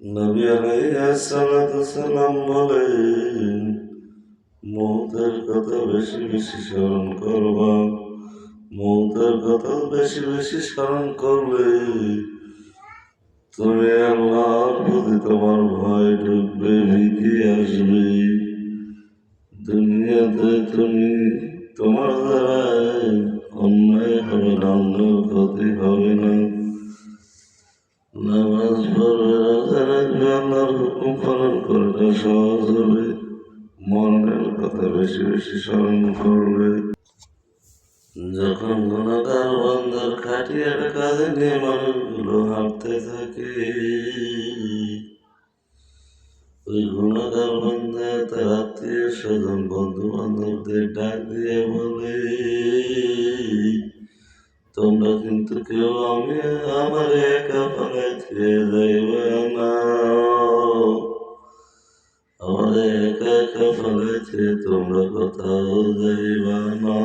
নবী আলাইহিস সালাতু সালাম বলেন, মৌতের কথা বেশি বেশি স্মরণ করবা। মৌতের কথা বেশি বেশি স্মরণ করলে তুমি আল্লাহর প্রতি তোমার ভয় ঢুকবে, ভীতি আসবে। দুনিয়াতে তুমি তোমার দ্বারায় অন্যায় হবে না, অন্যের ক্ষতি হবে না। নামাজ পড়বে, রোজা রাখবে, আল্লাহর হুকুম পালন করাটা সহজ হবে। মরণের কথা বেশি বেশি স্মরণ করবে। যখন গুনাহগার বান্দার খাটিয়ার কাঁধে নিয়ে মানুষগুলো হাঁটতে থাকে, ওই গুনাহগার বান্দা তার আত্মীয় স্বজন বন্ধু বান্ধবদের ডাক দিয়ে বলে, তোমরা কিন্তু কেউ আমার একা ফেলে ছেড়ে যাইবে না। আমার একা একা ফেলে ছেড়ে তোমরা কোথাও যাইবা না।